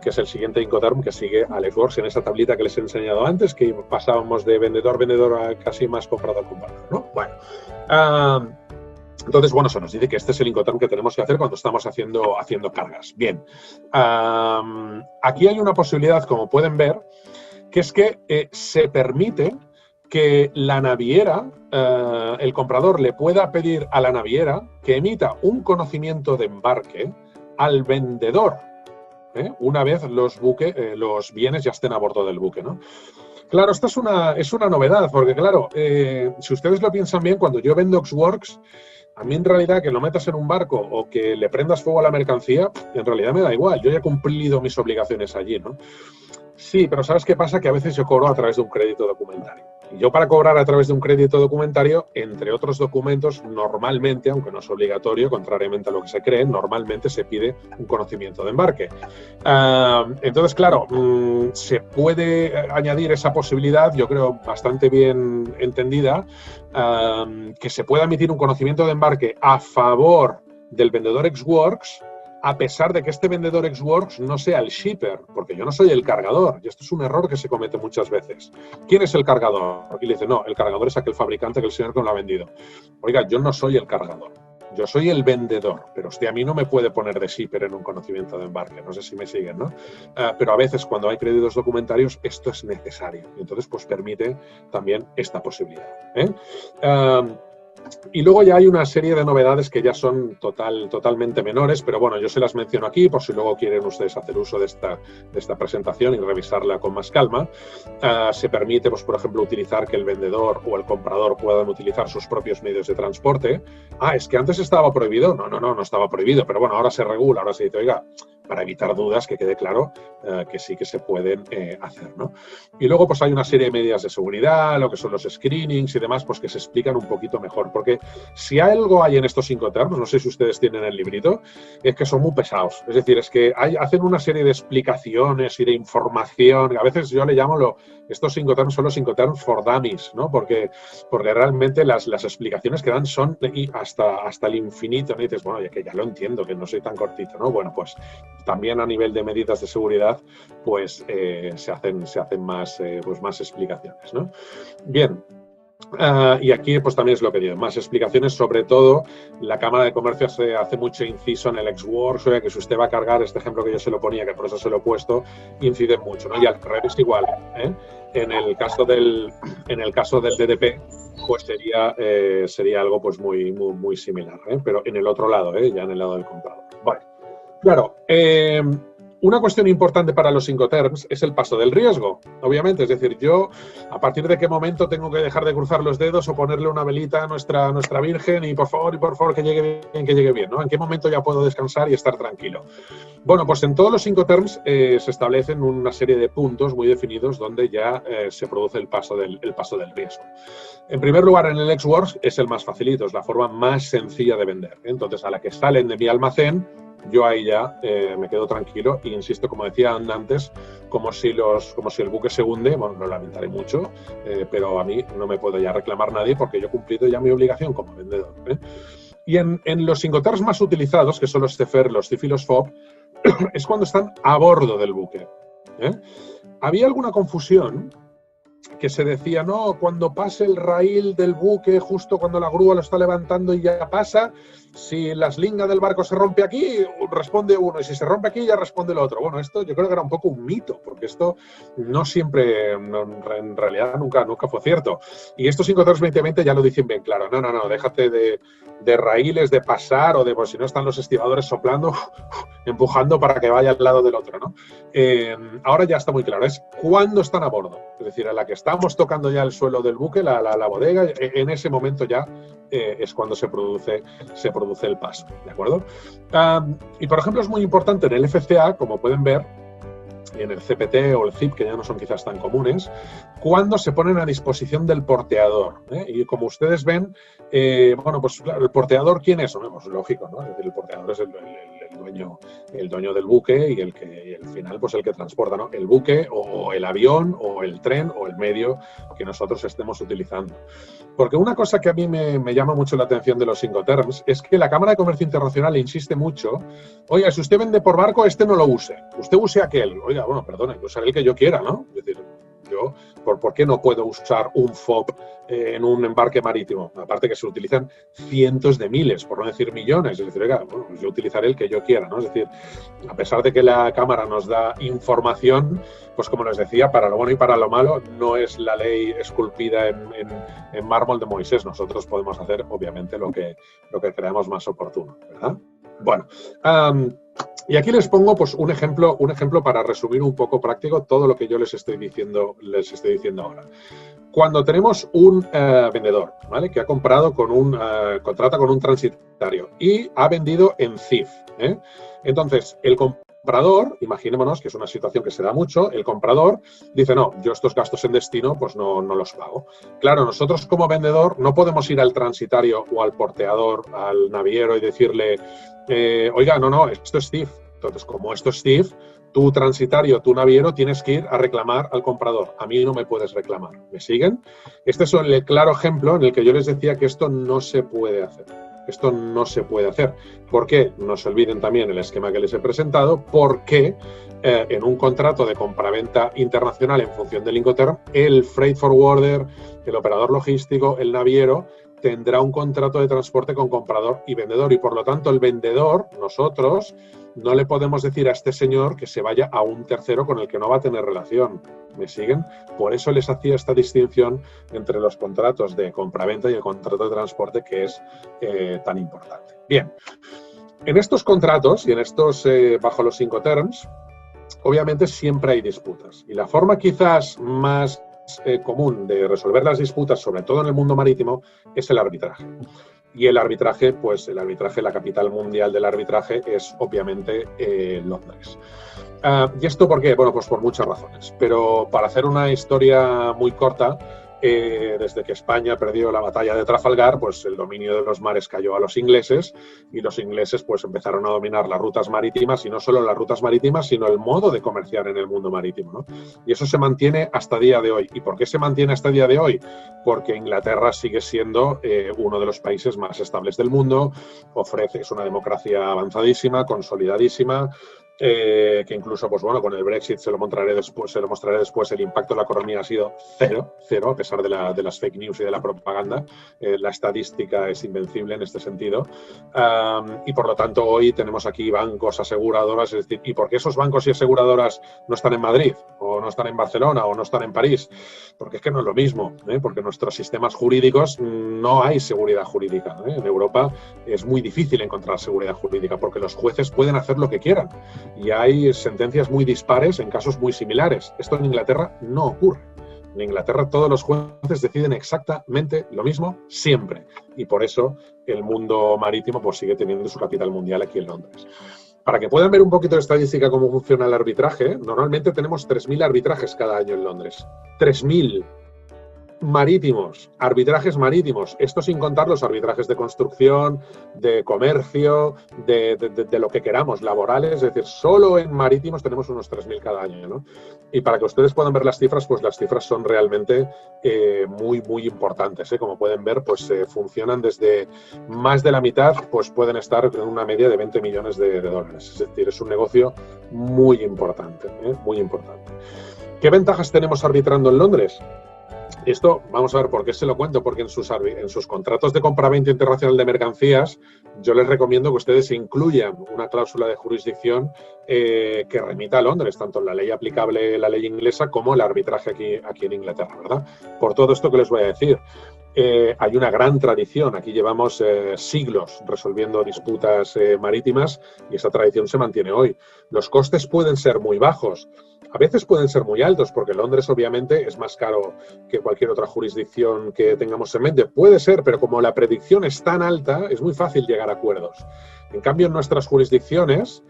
que es el siguiente Incoterm que sigue al Xworks en esa tablita que les he enseñado antes, que pasábamos de vendedor a casi más comprador, ¿no? Bueno, entonces, bueno, se nos dice que este es el Incoterm que tenemos que hacer cuando estamos haciendo cargas. Bien, aquí hay una posibilidad, como pueden ver, que es que se permite que la naviera, el comprador le pueda pedir a la naviera que emita un conocimiento de embarque al vendedor, una vez los bienes ya estén a bordo del buque, ¿no? Claro, esta es una novedad, porque claro, si ustedes lo piensan bien, cuando yo vendo Xworks, a mí en realidad que lo metas en un barco o que le prendas fuego a la mercancía, en realidad me da igual, yo ya he cumplido mis obligaciones allí, ¿no? Sí, pero ¿sabes qué pasa? Que a veces yo cobro a través de un crédito documentario. Y yo, para cobrar a través de un crédito documentario, entre otros documentos, normalmente, aunque no es obligatorio, contrariamente a lo que se cree, normalmente se pide un conocimiento de embarque. Entonces, claro, se puede añadir esa posibilidad, yo creo bastante bien entendida, que se pueda emitir un conocimiento de embarque a favor del vendedor Xworks, a pesar de que este vendedor Xworks no sea el shipper, porque yo no soy el cargador, y esto es un error que se comete muchas veces. ¿Quién es el cargador? Y le dice, no, el cargador es aquel fabricante que el señor que me lo ha vendido. Oiga, yo no soy el cargador, yo soy el vendedor, pero usted a mí no me puede poner de shipper en un conocimiento de embarque, no sé si me siguen, ¿no? Pero a veces, cuando hay créditos documentarios, esto es necesario, y entonces pues permite también esta posibilidad, y luego ya hay una serie de novedades que ya son totalmente menores, pero bueno, yo se las menciono aquí por si luego quieren ustedes hacer uso de esta presentación y revisarla con más calma. Se permite, pues, por ejemplo, utilizar que el vendedor o el comprador puedan utilizar sus propios medios de transporte. Es que antes estaba prohibido. No estaba prohibido, pero bueno, ahora se regula, ahora se dice, oiga, para evitar dudas, que quede claro que sí que se pueden hacer, ¿no? Y luego pues hay una serie de medidas de seguridad, lo que son los screenings y demás, pues que se explican un poquito mejor, porque si algo hay en estos Incoterms, no sé si ustedes tienen el librito, es que son muy pesados, es decir, es que hacen una serie de explicaciones y de información, que a veces yo le llamo estos Incoterms son los Incoterms for dummies, ¿no? Porque realmente las explicaciones que dan son hasta el infinito, ¿no? Y dices, bueno, que ya lo entiendo, que no soy tan cortito, ¿no? Bueno, pues también a nivel de medidas de seguridad, pues se hacen más explicaciones, ¿no? Bien. Y aquí pues también es lo que digo, más explicaciones, sobre todo la Cámara de Comercio hace mucho inciso en el Xworks, o sea, que si usted va a cargar este ejemplo que yo se lo ponía, que por eso se lo he puesto, incide mucho, ¿no? Y al revés igual, en el caso del DDP, pues sería algo pues muy similar, pero en el otro lado, ya en el lado del comprador. Vale. Claro, una cuestión importante para los Incoterms es el paso del riesgo, obviamente. Es decir, yo, ¿a partir de qué momento tengo que dejar de cruzar los dedos o ponerle una velita a nuestra Virgen y por favor que llegue bien, ¿no? ¿En qué momento ya puedo descansar y estar tranquilo? Bueno, pues en todos los Incoterms se establecen una serie de puntos muy definidos donde ya se produce el paso del riesgo. En primer lugar, en el Xworks es el más facilito, es la forma más sencilla de vender. Entonces, a la que salen de mi almacén, yo ahí ya me quedo tranquilo y insisto, como decía antes, como si el buque se hunde, bueno, lo lamentaré mucho, pero a mí no me puede ya reclamar nadie porque yo he cumplido ya mi obligación como vendedor. Y en los Incoterms más utilizados, que son los CFR, los CIF y los FOB, es cuando están a bordo del buque. Había alguna confusión que se decía, no, cuando pase el raíl del buque, justo cuando la grúa lo está levantando y ya pasa, si la eslinga del barco se rompe aquí, responde uno, y si se rompe aquí, ya responde el otro. Bueno, esto yo creo que era un poco un mito, porque esto no siempre, en realidad nunca fue cierto. Y estos Incoterms 2020 ya lo dicen bien claro, no, déjate de raíles, de pasar, o de, pues si no están los estibadores soplando, empujando para que vaya al lado del otro, ¿no? Ahora ya está muy claro, es cuando están a bordo, es decir, a la que estamos tocando ya el suelo del buque, la bodega, en ese momento ya es cuando se produce el paso, ¿de acuerdo? Y por ejemplo es muy importante en el FCA, como pueden ver, en el CPT o el CIP, que ya no son quizás tan comunes, cuando se ponen a disposición del porteador. Y como ustedes ven, bueno, pues claro, ¿el porteador quién es? Pues lógico, ¿no? Es decir, el porteador es el dueño del buque y al final, pues el que transporta, ¿no? El buque o el avión o el tren o el medio que nosotros estemos utilizando. Porque una cosa que a mí me llama mucho la atención de los Incoterms es que la Cámara de Comercio Internacional insiste mucho, oiga, si usted vende por barco, este no lo use, usted use aquel. Oiga, bueno, perdone, yo usaré el que yo quiera, ¿no? Es decir, yo, ¿por qué no puedo usar un FOB en un embarque marítimo? Aparte que se utilizan cientos de miles, por no decir millones. Es decir, oiga, bueno, pues yo utilizaré el que yo quiera, ¿no? Es decir, a pesar de que la Cámara nos da información, pues como les decía, para lo bueno y para lo malo, no es la ley esculpida en mármol de Moisés. Nosotros podemos hacer, obviamente, lo que creamos más oportuno, ¿verdad? Bueno, y aquí les pongo pues un ejemplo para resumir un poco práctico todo lo que yo les estoy diciendo ahora. Cuando tenemos un vendedor, ¿vale? Que ha comprado contrata con un transitario y ha vendido en CIF, ¿eh? Entonces, el comprador, imaginémonos que es una situación que se da mucho, el comprador dice, no, yo estos gastos en destino pues no los pago. Claro, nosotros como vendedor no podemos ir al transitario o al porteador, al naviero y decirle, oiga, no, esto es CIF. Entonces, como esto es CIF, tu transitario, tu naviero, tienes que ir a reclamar al comprador. A mí no me puedes reclamar. ¿Me siguen? Este es el claro ejemplo en el que yo les decía que esto no se puede hacer. Esto no se puede hacer. ¿Por qué? No se olviden también el esquema que les he presentado, porque en un contrato de compraventa internacional en función del Incoterm, el freight forwarder, el operador logístico, el naviero, tendrá un contrato de transporte con comprador y vendedor y por lo tanto el vendedor, nosotros, no le podemos decir a este señor que se vaya a un tercero con el que no va a tener relación. ¿Me siguen? Por eso les hacía esta distinción entre los contratos de compraventa y el contrato de transporte que es tan importante. Bien, en estos contratos y en estos bajo los Incoterms, obviamente siempre hay disputas y la forma quizás más común de resolver las disputas, sobre todo en el mundo marítimo, es el arbitraje. Y el arbitraje, la capital mundial del arbitraje es obviamente Londres. ¿Y esto por qué? Bueno, pues por muchas razones. Pero para hacer una historia muy corta, desde que España perdió la batalla de Trafalgar, pues el dominio de los mares cayó a los ingleses y los ingleses pues empezaron a dominar las rutas marítimas y no solo las rutas marítimas, sino el modo de comerciar en el mundo marítimo, ¿no? Y eso se mantiene hasta día de hoy. ¿Y por qué se mantiene hasta día de hoy? Porque Inglaterra sigue siendo uno de los países más estables del mundo, es una democracia avanzadísima, consolidadísima, que incluso, pues bueno, con el Brexit se lo mostraré después, el impacto de la economía ha sido cero, a pesar de las fake news y de la propaganda. La estadística es invencible en este sentido. Y por lo tanto, hoy tenemos aquí bancos, aseguradoras, es decir, ¿y por qué esos bancos y aseguradoras no están en Madrid, o no están en Barcelona, o no están en París? Porque es que no es lo mismo, porque en nuestros sistemas jurídicos no hay seguridad jurídica. En Europa es muy difícil encontrar seguridad jurídica, porque los jueces pueden hacer lo que quieran. Y hay sentencias muy dispares en casos muy similares. Esto en Inglaterra no ocurre. En Inglaterra todos los jueces deciden exactamente lo mismo siempre. Y por eso el mundo marítimo pues sigue teniendo su capital mundial aquí en Londres. Para que puedan ver un poquito de estadística cómo funciona el arbitraje, normalmente tenemos 3.000 arbitrajes cada año en Londres. 3.000 marítimos, arbitrajes marítimos, esto sin contar los arbitrajes de construcción, de comercio, de lo que queramos, laborales, es decir, solo en marítimos tenemos unos 3.000 cada año, ¿no? Y para que ustedes puedan ver las cifras, pues las cifras son realmente muy, muy importantes, ¿eh? Como pueden ver, pues funcionan desde más de la mitad, pues pueden estar en una media de 20 millones de dólares, es decir, es un negocio muy importante, muy importante. ¿Qué ventajas tenemos arbitrando en Londres? Esto, vamos a ver por qué se lo cuento, porque en sus contratos de compraventa internacional de mercancías, yo les recomiendo que ustedes incluyan una cláusula de jurisdicción que remita a Londres, tanto en la ley aplicable, la ley inglesa, como el arbitraje aquí en Inglaterra, ¿verdad? Por todo esto que les voy a decir. Hay una gran tradición, aquí llevamos siglos resolviendo disputas marítimas y esa tradición se mantiene hoy. Los costes pueden ser muy bajos, a veces pueden ser muy altos, porque Londres obviamente es más caro que cualquier otra jurisdicción que tengamos en mente. Puede ser, pero como la predicción es tan alta, es muy fácil llegar a acuerdos. En cambio, en nuestras jurisdicciones,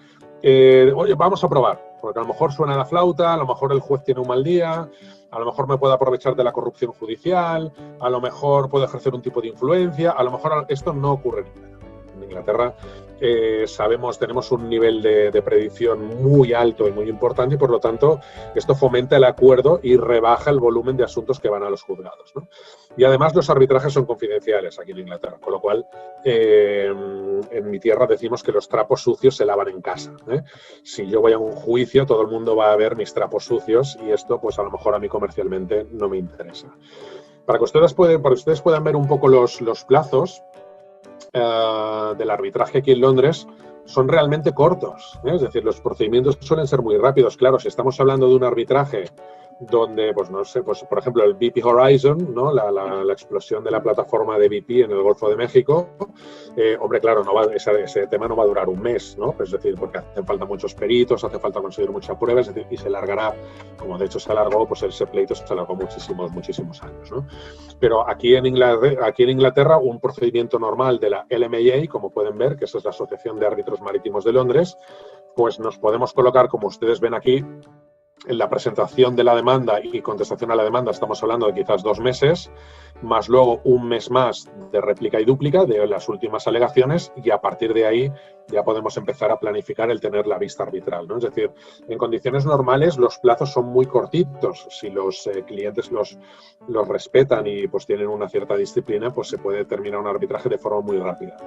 oye, vamos a probar, porque a lo mejor suena la flauta, a lo mejor el juez tiene un mal día, a lo mejor me puedo aprovechar de la corrupción judicial, a lo mejor puedo ejercer un tipo de influencia, a lo mejor esto no ocurre en Inglaterra. Sabemos, tenemos un nivel de predicción muy alto y muy importante y por lo tanto esto fomenta el acuerdo y rebaja el volumen de asuntos que van a los juzgados, ¿no? Y además los arbitrajes son confidenciales aquí en Inglaterra, con lo cual en mi tierra decimos que los trapos sucios se lavan en casa, ¿eh? Si yo voy a un juicio todo el mundo va a ver mis trapos sucios y esto pues a lo mejor a mí comercialmente no me interesa. Para que ustedes puedan ver un poco los plazos del arbitraje aquí en Londres, son realmente cortos, ¿eh? Es decir, los procedimientos suelen ser muy rápidos. Claro, si estamos hablando de un arbitraje donde, pues no sé, pues por ejemplo el BP Horizon, ¿no? La explosión de la plataforma de BP en el Golfo de México, hombre, claro, ese tema no va a durar un mes, ¿no? Es decir, porque hacen falta muchos peritos, hace falta conseguir muchas pruebas, es decir, y se largará, como de hecho se alargó, pues ese pleito se alargó muchísimos años, ¿no? Pero aquí en Inglaterra un procedimiento normal de la LMA, como pueden ver, que esa es la Asociación de Árbitros Marítimos de Londres, pues nos podemos colocar, como ustedes ven aquí, en la presentación de la demanda y contestación a la demanda estamos hablando de quizás 2 meses, más luego un mes más de réplica y dúplica de las últimas alegaciones y a partir de ahí ya podemos empezar a planificar el tener la vista arbitral, ¿no? Es decir, en condiciones normales los plazos son muy cortitos. Si los clientes los respetan y pues tienen una cierta disciplina, pues se puede terminar un arbitraje de forma muy rápida.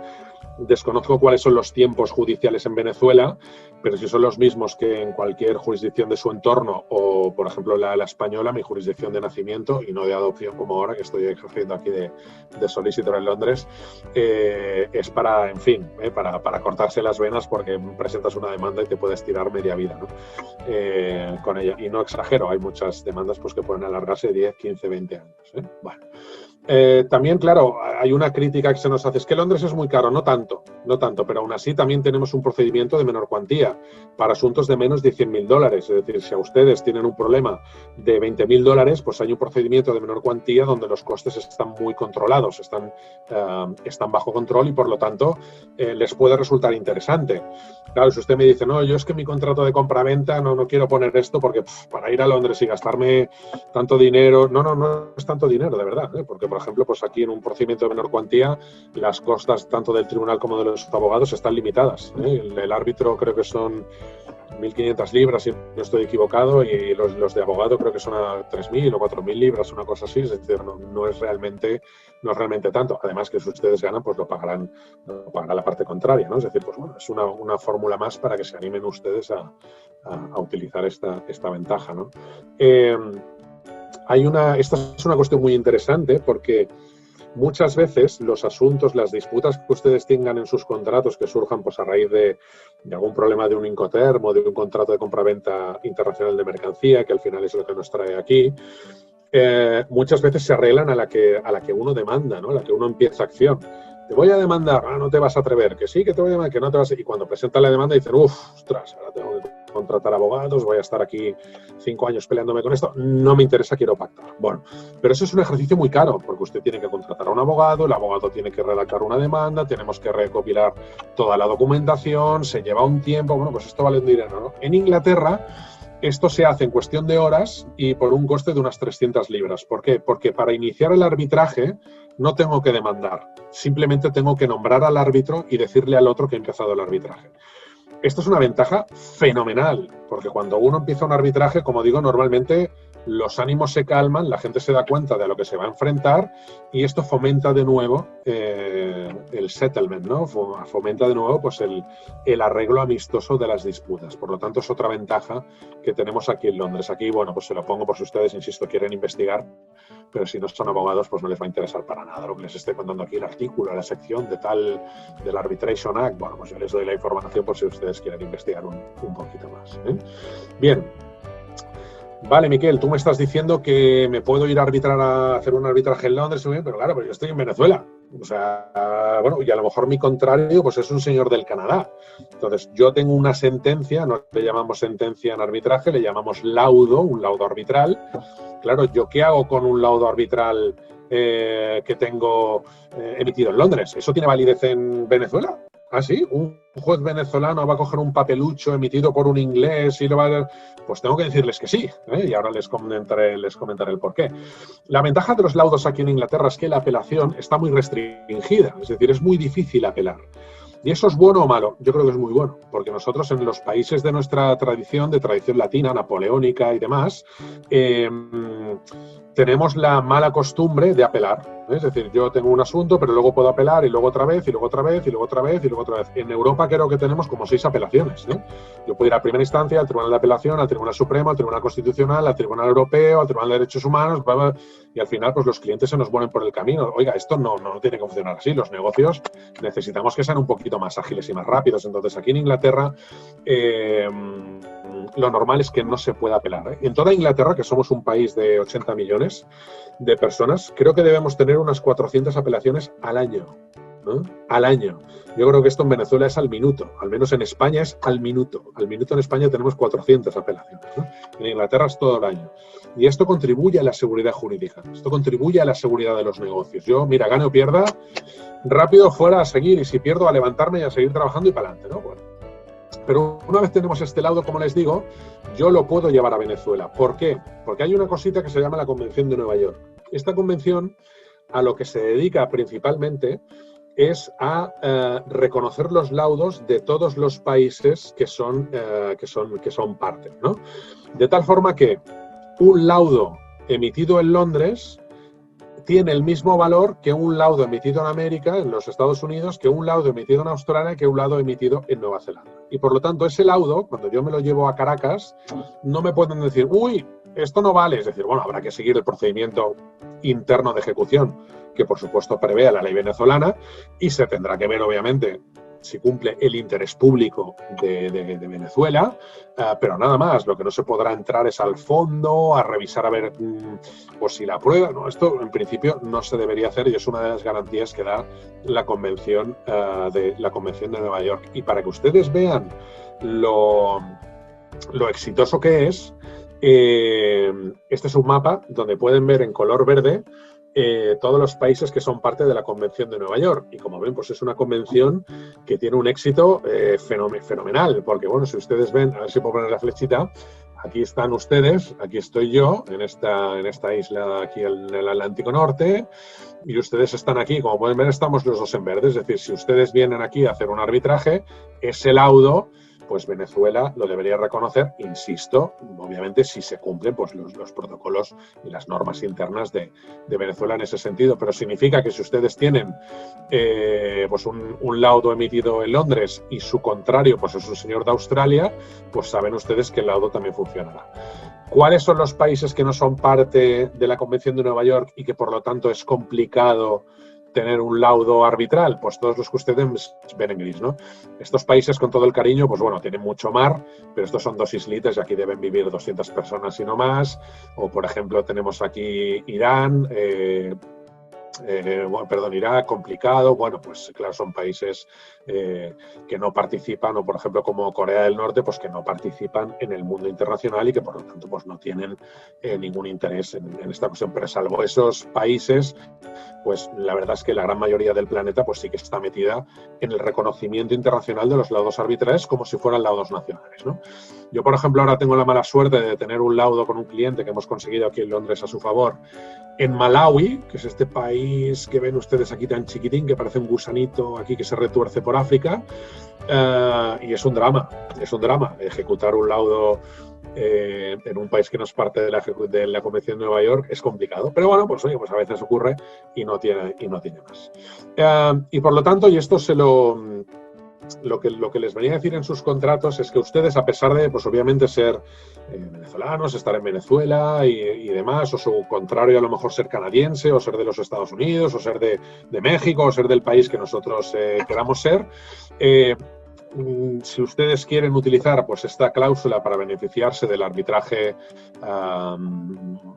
Desconozco cuáles son los tiempos judiciales en Venezuela, pero si son los mismos que en cualquier jurisdicción de su entorno o, por ejemplo, la española, mi jurisdicción de nacimiento y no de adopción como ahora, que estoy ejerciendo aquí de solicitor en Londres, es para, en fin, para cortarse las venas porque presentas una demanda y te puedes tirar media vida, ¿no? Con ella. Y no exagero, hay muchas demandas pues, que pueden alargarse 10, 15, 20 años. Bueno. También, claro, hay una crítica que se nos hace, es que Londres es muy caro, no tanto, pero aún así también tenemos un procedimiento de menor cuantía para asuntos de menos de $100.000. Es decir, si a ustedes tienen un problema de $20.000, pues hay un procedimiento de menor cuantía donde los costes están muy controlados, están bajo control y por lo tanto les puede resultar interesante. Claro, si usted me dice, no, yo es que mi contrato de compraventa no quiero poner esto porque para ir a Londres y gastarme tanto dinero, no es tanto dinero, de verdad, porque por ejemplo, pues aquí en un procedimiento de menor cuantía las costas tanto del tribunal como de los abogados están limitadas, ¿eh? El árbitro creo que son 1.500 libras, si no estoy equivocado, y los de abogado creo que son a 3.000 o 4.000 libras, una cosa así, es decir, no es realmente tanto. Además que si ustedes ganan, pues lo pagará la parte contraria, ¿no? Es decir, pues bueno, es una fórmula más para que se animen ustedes a utilizar esta ventaja, ¿no? Esta es una cuestión muy interesante porque muchas veces los asuntos, las disputas que ustedes tengan en sus contratos que surjan pues, a raíz de algún problema de un Incoterm o de un contrato de compraventa internacional de mercancía, que al final es lo que nos trae aquí, muchas veces se arreglan a la que uno demanda, ¿no? A la que uno empieza acción. Te voy a demandar, no te vas a atrever, que sí, que te voy a demandar, que no te vas a... Y cuando presentan la demanda dicen, ostras, ahora tengo que contratar abogados, voy a estar aquí 5 años peleándome con esto, no me interesa, quiero pactar. Bueno, pero eso es un ejercicio muy caro, porque usted tiene que contratar a un abogado, el abogado tiene que redactar una demanda, tenemos que recopilar toda la documentación, se lleva un tiempo, bueno, pues esto vale un dinero, ¿no? En Inglaterra esto se hace en cuestión de horas y por un coste de unas 300 libras. ¿Por qué? Porque para iniciar el arbitraje no tengo que demandar, simplemente tengo que nombrar al árbitro y decirle al otro que ha empezado el arbitraje. Esto es una ventaja fenomenal, porque cuando uno empieza un arbitraje, como digo, normalmente los ánimos se calman, la gente se da cuenta de a lo que se va a enfrentar y esto fomenta de nuevo el settlement, ¿no? Fomenta de nuevo pues, el arreglo amistoso de las disputas. Por lo tanto, es otra ventaja que tenemos aquí en Londres. Aquí, bueno, pues se lo pongo por si ustedes, insisto, quieren investigar, pero si no son abogados, pues no les va a interesar para nada lo que les estoy contando aquí, el artículo, la sección del Arbitration Act. Bueno, pues yo les doy la información por si ustedes quieren investigar un poquito más, ¿eh? Bien. Vale, Miquel, tú me estás diciendo que me puedo ir a arbitrar a hacer un arbitraje en Londres, pero claro, pues yo estoy en Venezuela. O sea, bueno, y a lo mejor mi contrario pues es un señor del Canadá. Entonces, yo tengo una sentencia, no le llamamos sentencia en arbitraje, le llamamos laudo, un laudo arbitral. Claro, ¿yo qué hago con un laudo arbitral que tengo emitido en Londres? ¿Eso tiene validez en Venezuela? ¿Ah, sí? ¿Un juez venezolano va a coger un papelucho emitido por un inglés y lo va a...? Pues tengo que decirles que sí, ¿eh? Y ahora les comentaré el porqué. La ventaja de los laudos aquí en Inglaterra es que la apelación está muy restringida, es decir, es muy difícil apelar. ¿Y eso es bueno o malo? Yo creo que es muy bueno, porque nosotros en los países de nuestra tradición, de tradición latina, napoleónica y demás, tenemos la mala costumbre de apelar. Es decir, yo tengo un asunto, pero luego puedo apelar y luego otra vez, y luego otra vez, y luego otra vez, y luego otra vez. En Europa creo que tenemos como 6 apelaciones, ¿eh? Yo puedo ir a primera instancia, al Tribunal de Apelación, al Tribunal Supremo, al Tribunal Constitucional, al Tribunal Europeo, al Tribunal de Derechos Humanos, bla, bla, y al final pues los clientes se nos ponen por el camino. Oiga, esto no tiene que funcionar así. Los negocios necesitamos que sean un poquito más ágiles y más rápidos. Entonces, aquí en Inglaterra lo normal es que no se pueda apelar, ¿eh? En toda Inglaterra, que somos un país de 80 millones de personas, creo que debemos tener unas 400 apelaciones al año, ¿no? Al año. Yo creo que esto en Venezuela es al minuto, al menos en España es al minuto. Al minuto en España tenemos 400 apelaciones, ¿no? En Inglaterra es todo el año. Y esto contribuye a la seguridad jurídica, esto contribuye a la seguridad de los negocios. Yo, mira, gane o pierda, rápido fuera a seguir, y si pierdo a levantarme y a seguir trabajando y para adelante, ¿no? Bueno. Pero una vez tenemos este laudo, como les digo, yo lo puedo llevar a Venezuela. ¿Por qué? Porque hay una cosita que se llama la Convención de Nueva York. Esta convención a lo que se dedica principalmente es a reconocer los laudos de todos los países que son parte, ¿no? De tal forma que un laudo emitido en Londres tiene el mismo valor que un laudo emitido en América, en los Estados Unidos, que un laudo emitido en Australia, que un laudo emitido en Nueva Zelanda. Y por lo tanto, ese laudo, cuando yo me lo llevo a Caracas, no me pueden decir, uy, esto no vale. Es decir, bueno, habrá que seguir el procedimiento interno de ejecución, que por supuesto prevé la ley venezolana, y se tendrá que ver, obviamente, si cumple el interés público de Venezuela, pero nada más. Lo que no se podrá entrar es al fondo, a revisar a ver pues si la prueba, ¿no? Esto en principio no se debería hacer, y es una de las garantías que da la Convención de Nueva York. Y para que ustedes vean lo exitoso que es, este es un mapa donde pueden ver en color verde todos los países que son parte de la Convención de Nueva York. Y como ven, pues es una convención que tiene un éxito fenomenal, porque bueno, si ustedes ven, a ver si puedo poner la flechita, aquí están ustedes, aquí estoy yo, en esta isla aquí en el Atlántico Norte, y ustedes están aquí, como pueden ver, estamos los dos en verde. Es decir, si ustedes vienen aquí a hacer un arbitraje, ese laudo, pues Venezuela lo debería reconocer, insisto, obviamente si se cumplen pues los protocolos y las normas internas de Venezuela en ese sentido. Pero significa que si ustedes tienen pues un laudo emitido en Londres y su contrario pues es un señor de Australia, pues saben ustedes que el laudo también funcionará. ¿Cuáles son los países que no son parte de la Convención de Nueva York y que por lo tanto es complicado tener un laudo arbitral? Pues todos los que ustedes ven en gris, ¿no? Estos países, con todo el cariño, pues bueno, tienen mucho mar, pero estos son 2 islitas y aquí deben vivir 200 personas y no más. O, por ejemplo, tenemos aquí Irán, Irak, complicado. Bueno, pues claro, son países que no participan, o por ejemplo como Corea del Norte, pues que no participan en el mundo internacional y que por lo tanto pues no tienen ningún interés en esta cuestión. Pero salvo esos países, pues la verdad es que la gran mayoría del planeta pues sí que está metida en el reconocimiento internacional de los laudos arbitrales como si fueran laudos nacionales, ¿no? Yo, por ejemplo, ahora tengo la mala suerte de tener un laudo con un cliente que hemos conseguido aquí en Londres a su favor en Malawi, que es este país país que ven ustedes aquí tan chiquitín, que parece un gusanito aquí que se retuerce por África, y es un drama ejecutar un laudo en un país que no es parte de la Convención de Nueva York. Es complicado, pero bueno, pues oye, pues a veces ocurre y no tiene más. Y por lo tanto, y esto lo que les venía a decir en sus contratos es que ustedes, a pesar de, pues obviamente ser venezolanos, estar en Venezuela y demás, o su contrario a lo mejor ser canadiense, o ser de los Estados Unidos, o ser de México, o ser del país que nosotros queramos ser, si ustedes quieren utilizar pues esta cláusula para beneficiarse del arbitraje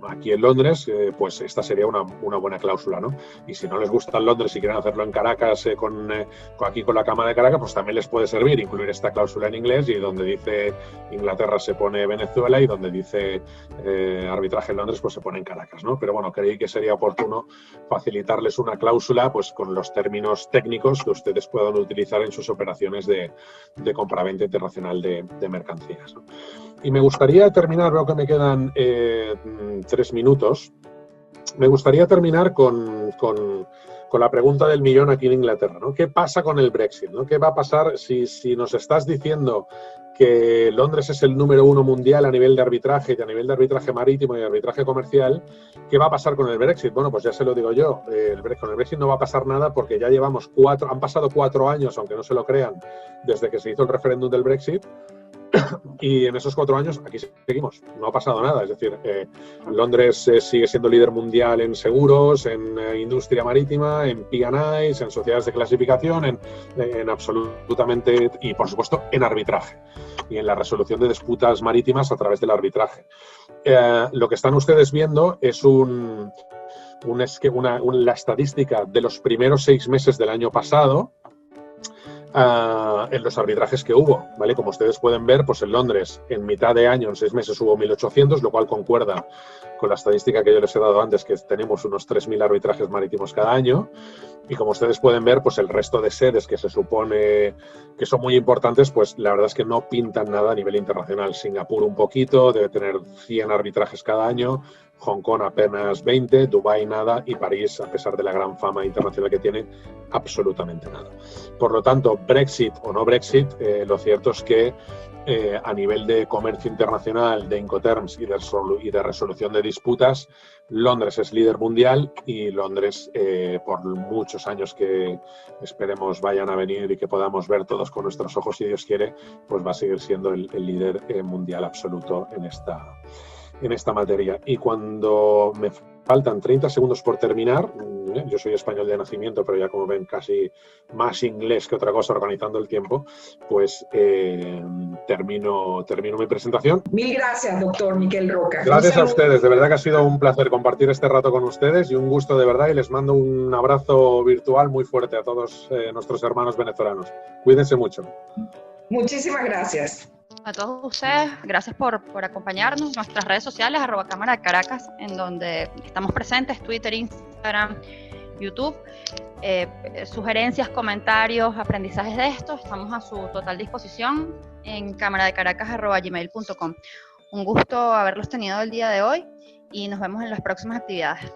aquí en Londres, pues esta sería una buena cláusula, ¿no? Y si no les gusta en Londres y quieren hacerlo en Caracas, aquí con la Cámara de Caracas, pues también les puede servir incluir esta cláusula en inglés, y donde dice Inglaterra se pone Venezuela, y donde dice arbitraje en Londres pues se pone en Caracas, ¿no? Pero bueno, creí que sería oportuno facilitarles una cláusula pues con los términos técnicos que ustedes puedan utilizar en sus operaciones de compraventa internacional de mercancías, ¿no? Y me gustaría terminar, veo que me quedan 3 minutos, me gustaría terminar con la pregunta del millón aquí en Inglaterra, ¿no? ¿Qué pasa con el Brexit, ¿no? ¿Qué va a pasar si nos estás diciendo que Londres es el número 1 mundial a nivel de arbitraje, y a nivel de arbitraje marítimo y de arbitraje comercial? ¿Qué va a pasar con el Brexit? Bueno, pues ya se lo digo yo, con el Brexit no va a pasar nada, porque ya llevamos han pasado 4 años, aunque no se lo crean, desde que se hizo el referéndum del Brexit, y en esos 4 años aquí seguimos, no ha pasado nada. Es decir, Londres sigue siendo líder mundial en seguros, en industria marítima, en P&Is, en sociedades de clasificación, en absolutamente, y por supuesto en arbitraje y en la resolución de disputas marítimas a través del arbitraje. Lo que están ustedes viendo es la estadística de los primeros 6 meses del año pasado, en los arbitrajes que hubo, ¿vale? Como ustedes pueden ver, pues en Londres, en mitad de año, en 6 meses, hubo 1.800, lo cual concuerda con la estadística que yo les he dado antes, que tenemos unos 3.000 arbitrajes marítimos cada año. Y como ustedes pueden ver, pues el resto de sedes que se supone que son muy importantes, pues la verdad es que no pintan nada a nivel internacional. Singapur un poquito, debe tener 100 arbitrajes cada año, Hong Kong apenas 20, Dubái nada, y París, a pesar de la gran fama internacional que tiene, absolutamente nada. Por lo tanto, Brexit o no Brexit, lo cierto es que a nivel de comercio internacional, de Incoterms y de resolución de disputas, Londres es líder mundial, y Londres, por muchos años que esperemos vayan a venir y que podamos ver todos con nuestros ojos, si Dios quiere, pues va a seguir siendo el líder mundial absoluto en esta materia. Y cuando me faltan 30 segundos por terminar, yo soy español de nacimiento, pero ya como ven casi más inglés que otra cosa organizando el tiempo, pues termino mi presentación. Mil gracias, doctor Miquel Roca. Gracias a ustedes, de verdad que ha sido un placer compartir este rato con ustedes, y un gusto de verdad, y les mando un abrazo virtual muy fuerte a todos nuestros hermanos venezolanos. Cuídense mucho. Muchísimas gracias. A todos ustedes, gracias por acompañarnos. Nuestras redes sociales, @Cámara de Caracas, en donde estamos presentes, Twitter, Instagram, YouTube. Sugerencias, comentarios, aprendizajes de esto, estamos a su total disposición en cámaradecaracas@gmail.com. Un gusto haberlos tenido el día de hoy, y nos vemos en las próximas actividades.